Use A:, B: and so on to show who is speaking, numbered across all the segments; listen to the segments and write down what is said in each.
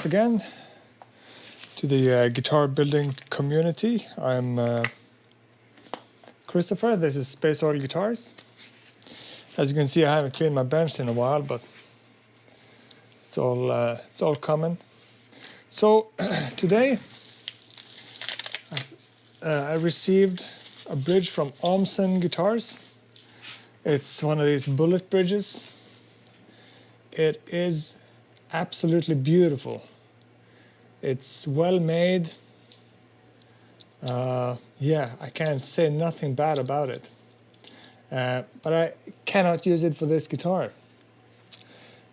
A: again to the guitar building community. I'm Christopher. This is SpaceOil Guitars. As you can see, I haven't cleaned my bench in a while, but it's all coming. So today I received a bridge from Omsen Guitars. It's one of these bullet bridges. It is absolutely beautiful. It's well made. Yeah, I can't say nothing bad about it. But I cannot use it for this guitar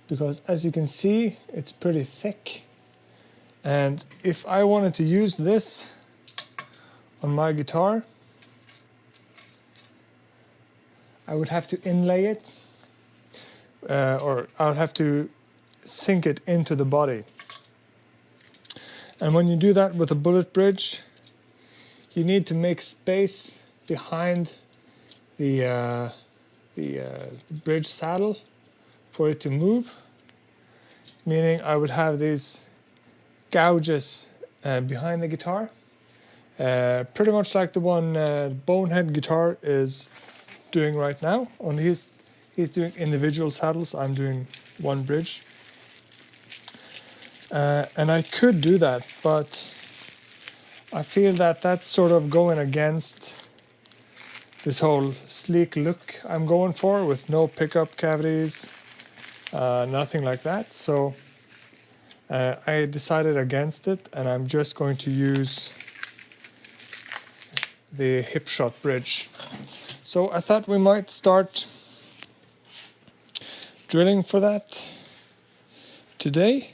A: because, as you can see, it's pretty thick. And if I wanted to use this on my guitar, I would have to inlay it, or I would have to sink it into the body. And when you do that with a bullet bridge, you need to make space behind the bridge saddle for it to move, meaning I would have these gouges behind the guitar, pretty much like the one Bonehead guitar is doing right now. Only he's doing individual saddles. I'm doing one bridge, and I could do that, but I feel that that's sort of going against this whole sleek look I'm going for, with no pickup cavities, nothing like that. So I decided against it, and I'm just going to use the hip shot bridge. So I thought we might start drilling for that today.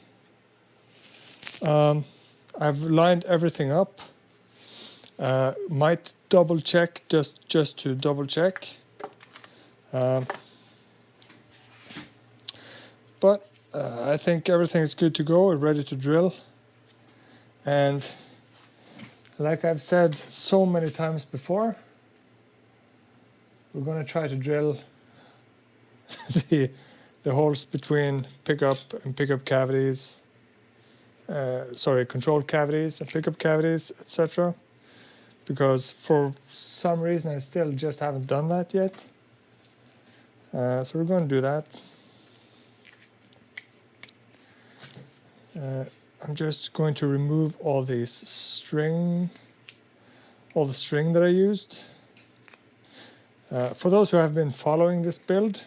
A: I've lined everything up. Might double check just to double check. But I think everything's good to go. We're ready to drill. And like I've said so many times before, we're going to try to drill the holes between pickup and pickup cavities. Control cavities and pickup cavities, etc. Because for some reason I still just haven't done that yet. So we're going to do that. I'm just going to remove all the string that I used. For those who have been following this build,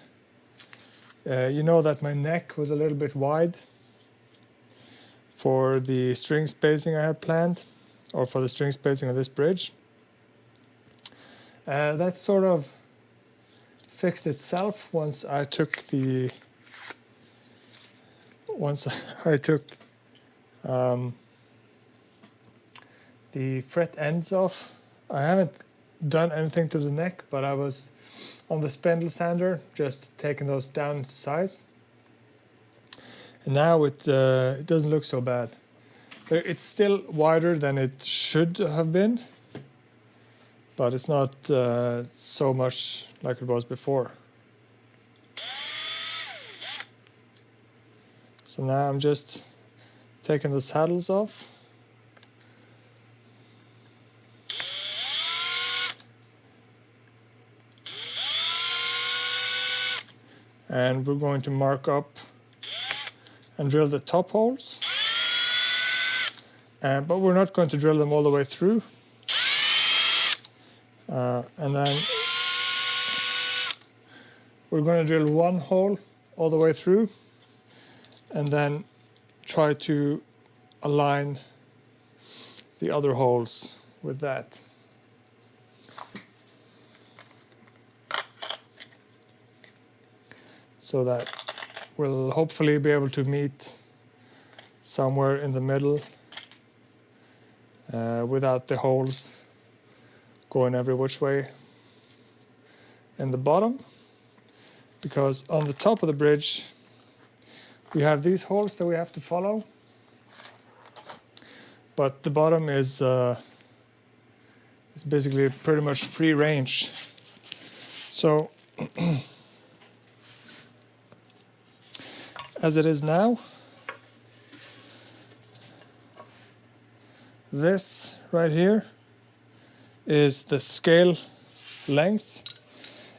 A: you know that my neck was a little bit wide for the string spacing I had planned, or for the string spacing of this bridge. That sort of fixed itself once I took the fret ends off. I haven't done anything to the neck, but I was on the spindle sander just taking those down to size. And now it doesn't look so bad. It's still wider than it should have been, but it's not so much like it was before. So now I'm just taking the saddles off. And we're going to mark up and drill the top holes. But we're not going to drill them all the way through. And then we're going to drill one hole all the way through, and then try to align the other holes with that. So that we'll hopefully be able to meet somewhere in the middle without the holes going every which way in the bottom. Because on the top of the bridge we have these holes that we have to follow, but the bottom is basically pretty much free range. So as it is now, This right here is the scale length,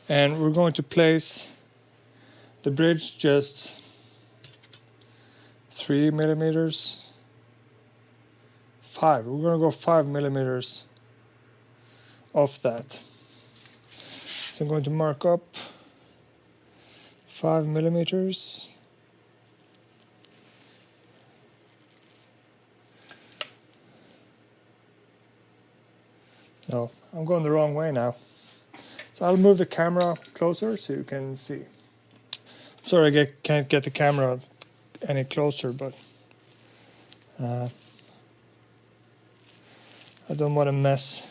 A: and we're going to place the bridge just 3 millimeters, 5. We're going to go 5 millimeters off that. So I'm going to mark up 5 millimeters. No, I'm going the wrong way now. So I'll move the camera closer so you can see. Sorry, I can't get the camera any closer, but I don't want to mess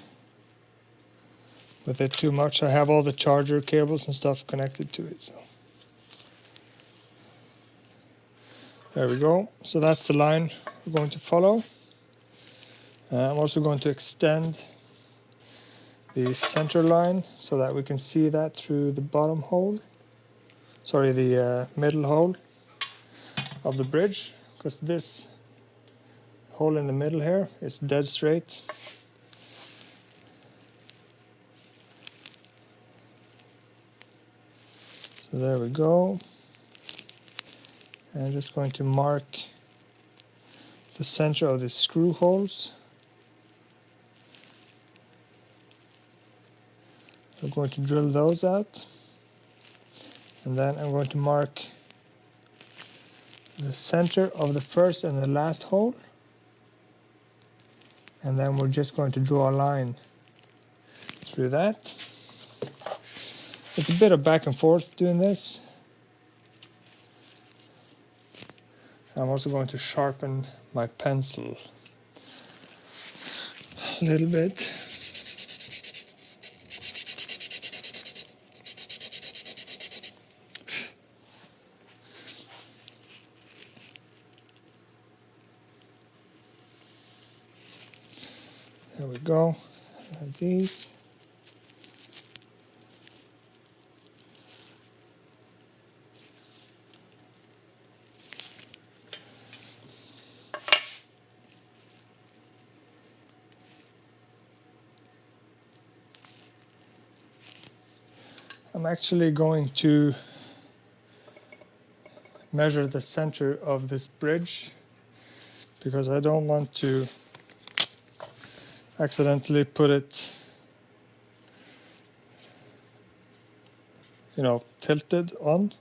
A: with it too much. I have all the charger cables and stuff connected to it. So there we go. So that's the line we're going to follow. I'm also going to extend the center line so that we can see that through the bottom hole. Sorry, the middle hole of the bridge, because this hole in the middle here is dead straight. So there we go. And I'm just going to mark the center of the screw holes. I'm going to drill those out, and then I'm going to mark the center of the first and the last hole, and then we're just going to draw a line through that. It's a bit of back and forth doing this. I'm also going to sharpen my pencil a little bit. There we go. I have these. I'm actually going to measure the center of this bridge because I don't want to accidentally put it, tilted on.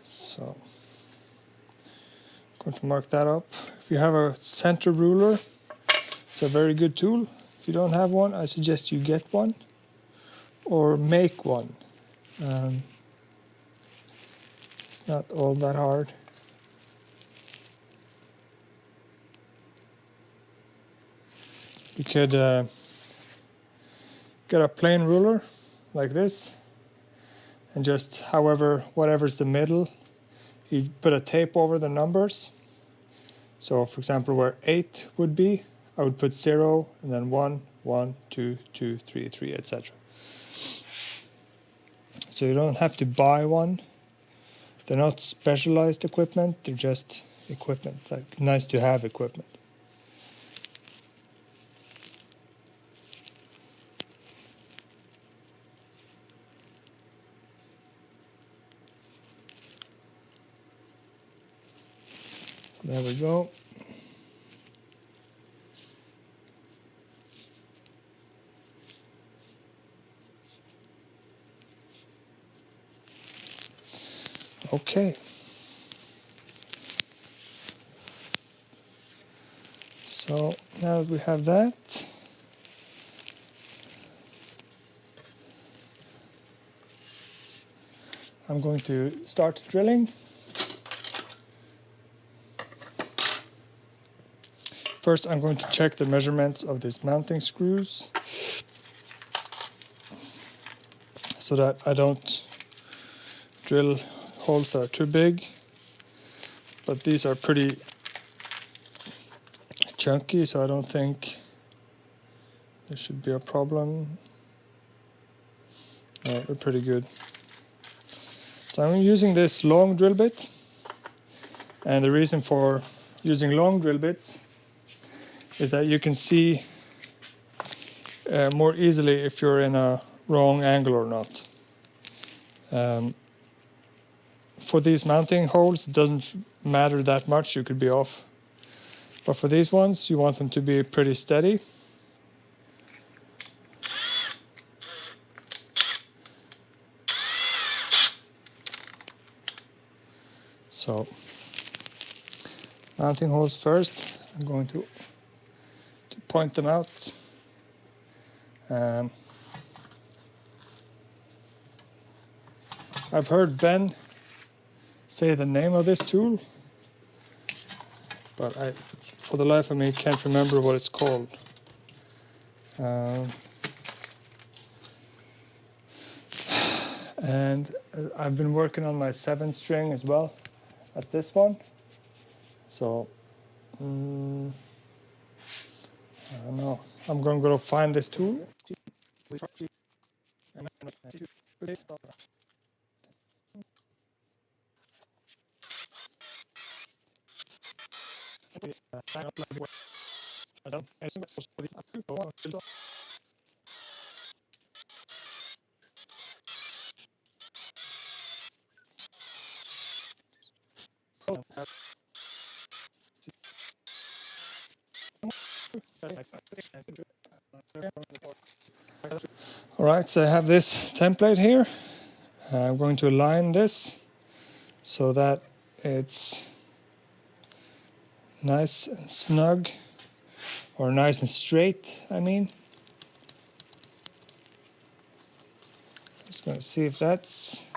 A: So I'm going to mark that up. If you have a center ruler, it's a very good tool. If you don't have one, I suggest you get one or make one. It's not all that hard. You could get a plain ruler like this, and just whatever's the middle, you put a tape over the numbers. So for example, where 8 would be, I would put 0 and then 1, 1, 2, 2, 3, 3, etc. So you don't have to buy one. They're not specialized equipment, they're just equipment, like nice to have equipment. So there we go. Okay. So now that we have that, I'm going to start drilling. First, I'm going to check the measurements of these mounting screws so that I don't drill holes that are too big, but these are pretty chunky, so I don't think there should be a problem. They're pretty good. So I'm using this long drill bit, and the reason for using long drill bits is that you can see more easily if you're in a wrong angle or not. For these mounting holes, it doesn't matter that much, you could be off. But for these ones, you want them to be pretty steady. So, mounting holes first. I'm going to point them out. I've heard Ben say the name of this tool, but I, for the life of me, can't remember what it's called. And I've been working on my 7-string as well as this one. So, I don't know. I'm going to go find this tool. Alright, so I have this template here. I'm going to align this so that it's nice and snug, or nice and straight, I mean. Just going to see if that's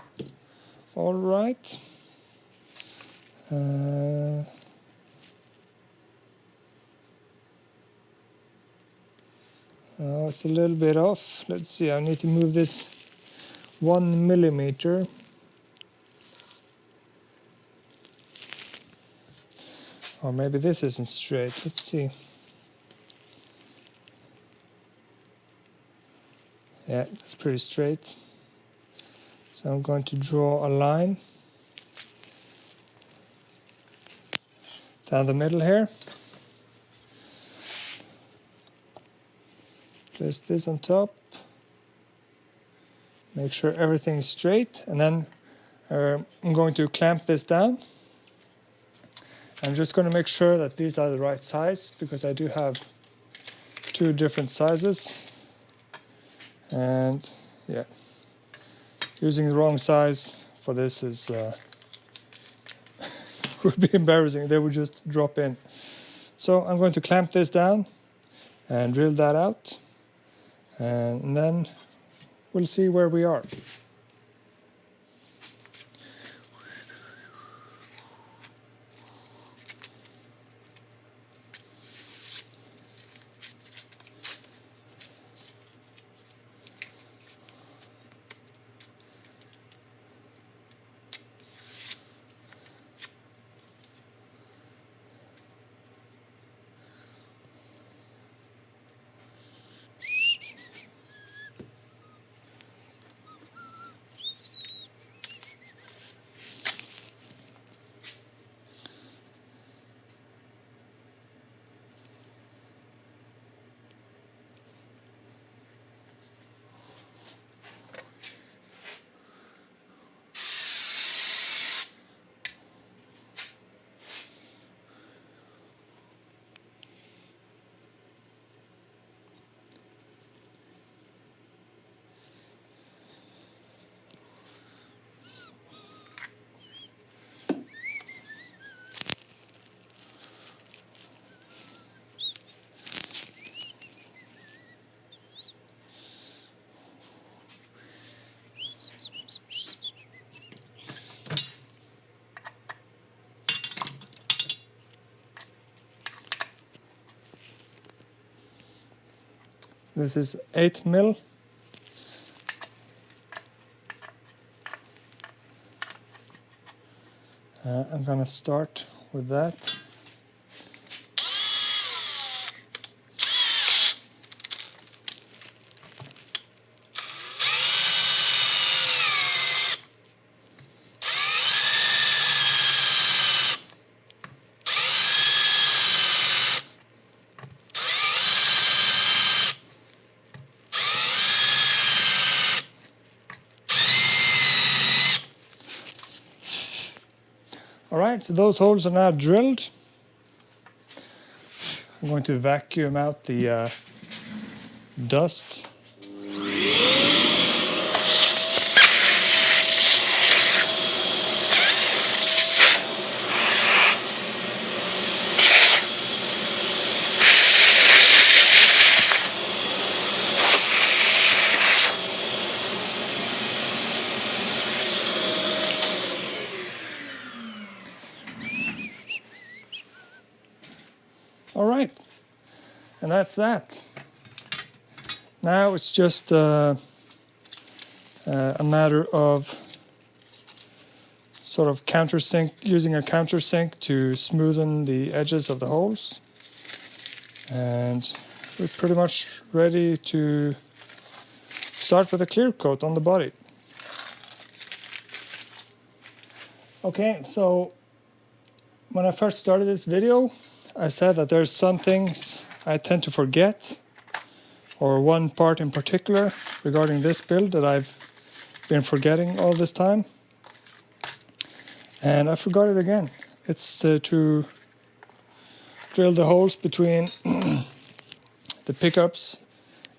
A: all right. Oh, it's a little bit off. Let's see, I need to move this 1 millimeter. Or maybe this isn't straight. Let's see. Yeah, that's pretty straight. So I'm going to draw a line down the middle here. Place this on top. Make sure everything is straight, and then I'm going to clamp this down. I'm just going to make sure that these are the right size, because I do have 2 different sizes. And yeah, using the wrong size for this is would be embarrassing. They would just drop in. So I'm going to clamp this down and drill that out, and then we'll see where we are. This is 8 mil. I'm going to start with that. Alright, so those holes are now drilled. I'm going to vacuum out the dust. All right, and that's that. Now it's just a matter of sort of countersink, using a countersink to smoothen the edges of the holes. And we're pretty much ready to start with a clear coat on the body. Okay, so when I first started this video, I said that there's some things I tend to forget, or one part in particular regarding this build that I've been forgetting all this time. And I forgot it again. It's to drill the holes between the pickups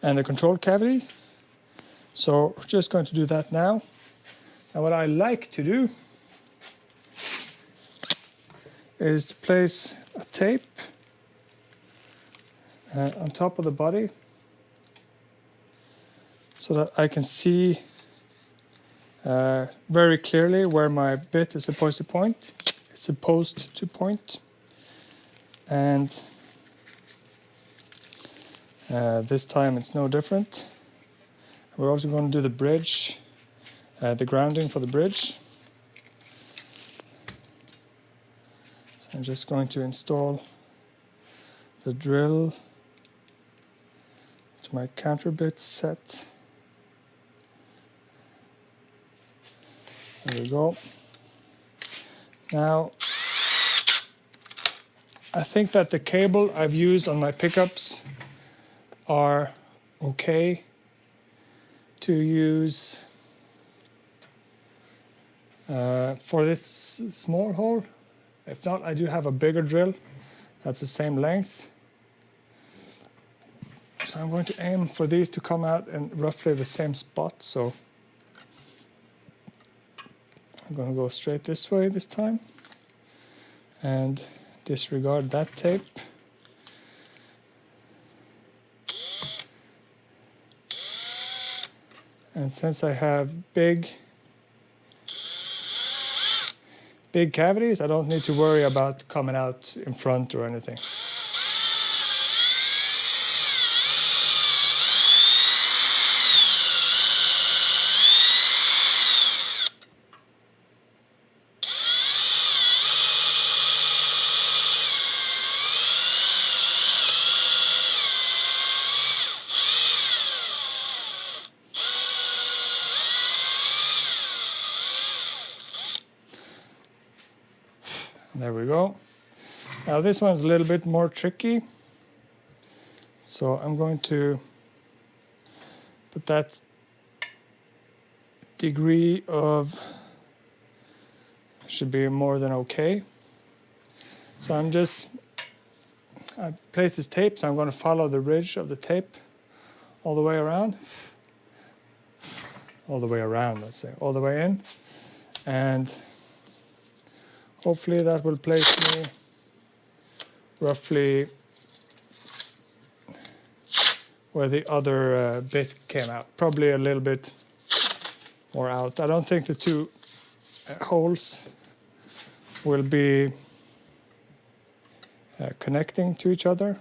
A: and the control cavity. So we're just going to do that now. And what I like to do is to place a tape on top of the body so that I can see very clearly where my bit is supposed to point. It's supposed to point. And this time it's no different. We're also going to do the bridge, the grounding for the bridge. So I'm just going to install the drill to my counter bit set. There we go. Now, I think that the cable I've used on my pickups are okay to use for this small hole. If not, I do have a bigger drill that's the same length. So I'm going to aim for these to come out in roughly the same spot. So I'm going to go straight this way this time and disregard that tape. And since I have big cavities, I don't need to worry about coming out in front or anything. There we go. Now this one's a little bit more tricky. So I'm going to put that degree of, should be more than okay. So I place this tape, so I'm going to follow the ridge of the tape all the way around. All the way around, let's say, all the way in. And hopefully that will place me roughly where the other bit came out. Probably a little bit more out. I don't think the two holes will be connecting to each other.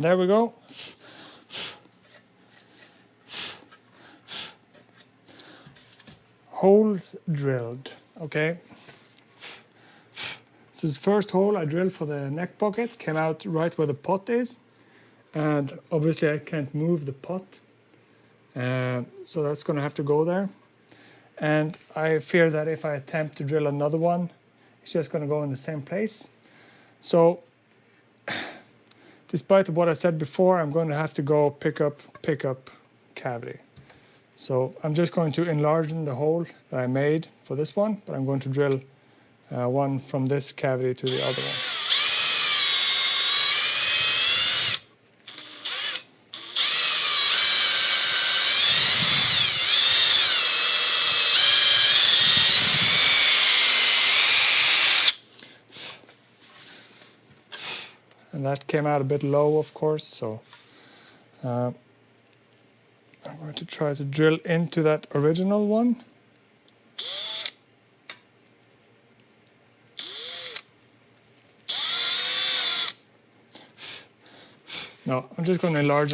A: there we go. Holes drilled. Okay. This is the first hole I drilled for the neck bucket. Came out right where the pot is. And obviously I can't move the pot. So that's going to have to go there. And I fear that if I attempt to drill another one, it's just going to go in the same place. So despite what I said before, I'm going to have to go pick up cavity. So I'm just going to enlarge the hole that I made for this one, but I'm going to drill one from this cavity to the other one. And that came out a bit low, of course, so I'm going to try to drill into that original one. No, I'm just going to enlarge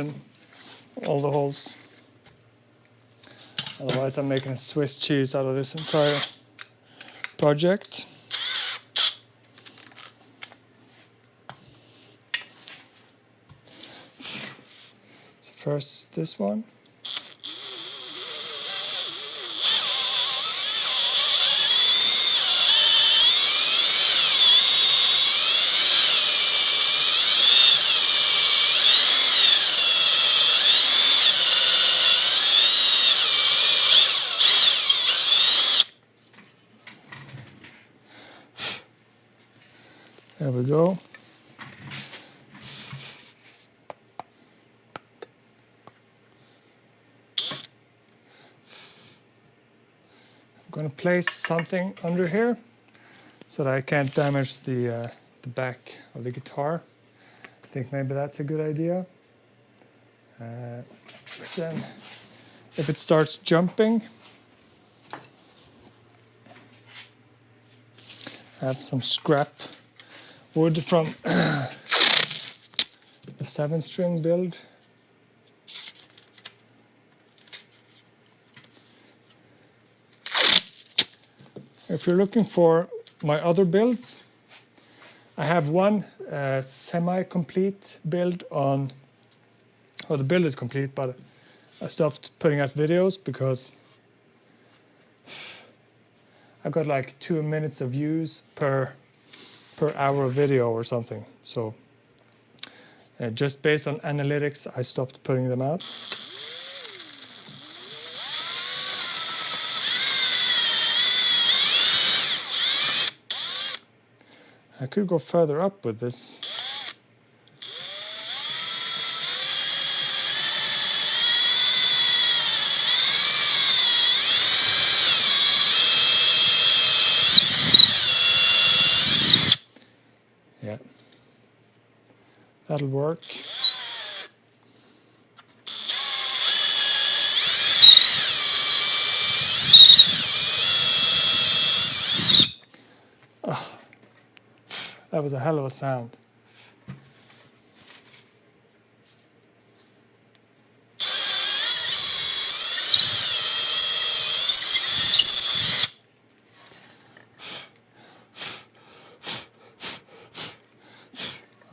A: all the holes. Otherwise, I'm making a Swiss cheese out of this entire project. So first, this one. There we go. I'm going to place something under here so that I can't damage the back of the guitar. I think maybe that's a good idea. Because then if it starts jumping, I have some scrap wood from the 7-string build. If you're looking for my other builds, I have one semi-complete build on, well, the build is complete, but I stopped putting out videos because I've got like 2 minutes of views per hour of video or something. So just based on analytics, I stopped putting them out. I could go further up with this. Yeah, that'll work. Oh, that was a hell of a sound.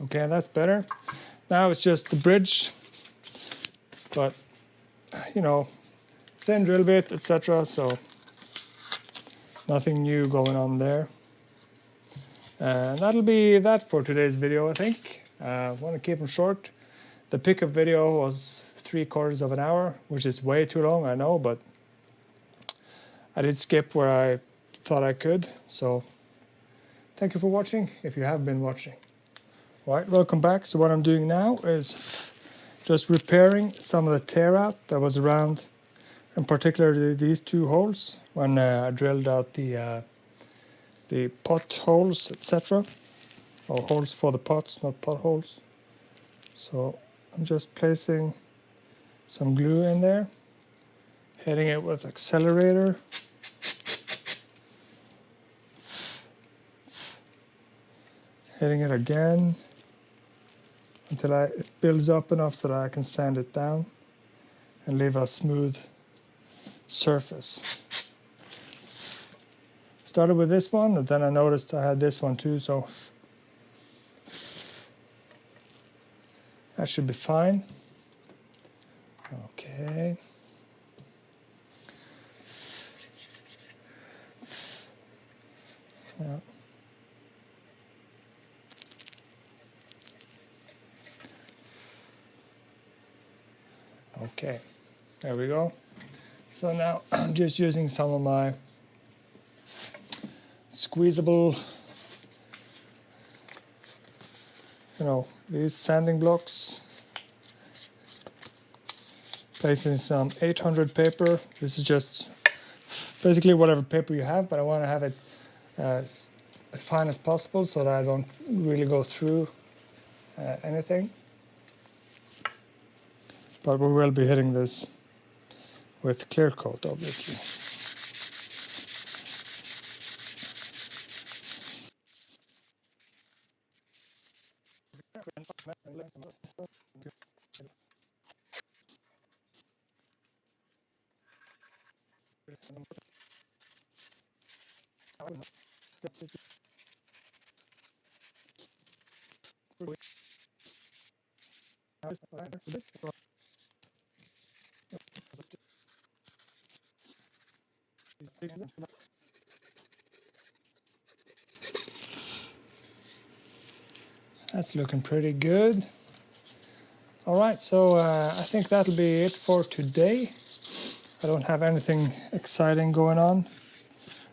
A: Okay, that's better. Now it's just the bridge, but you know, thin drill bit, etc. So nothing new going on there. And that'll be that for today's video, I think. I want to keep them short. The pickup video was 3/4 of an hour, which is way too long, I know, but I did skip where I thought I could. So thank you for watching, if you have been watching. Alright, welcome back. So what I'm doing now is just repairing some of the tear out that was around, in particular these 2 holes, when I drilled out the pot holes, etc. Or holes for the pots, not potholes. So I'm just placing some glue in there, hitting it with accelerator. Hitting it again. until it builds up enough so that I can sand it down and leave a smooth surface. Started with this one, and then I noticed I had this one too, so that should be fine. Okay. Yeah. Okay, there we go. So now I'm just using some of my squeezable, these sanding blocks. Placing some 800 paper. This is just basically whatever paper you have, but I want to have it as fine as possible so that I don't really go through anything. But we will be hitting this with clear coat, obviously. That's looking pretty good. All right, so I think that'll be it for today. I don't have anything exciting going on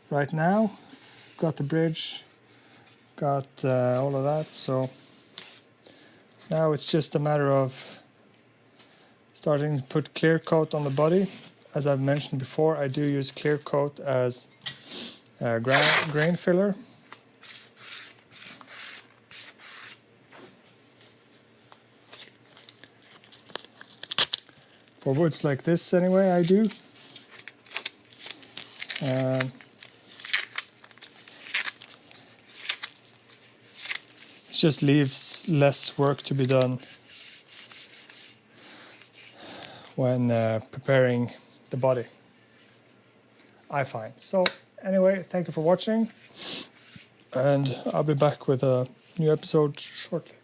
A: right now. Got the bridge, got all of that, so now it's just a matter of starting to put clear coat on the body. As I've mentioned before, I do use clear coat as grain filler. For woods like this anyway, I do. It just leaves less work to be done when preparing the body, I find. So anyway, thank you for watching, and I'll be back with a new episode shortly.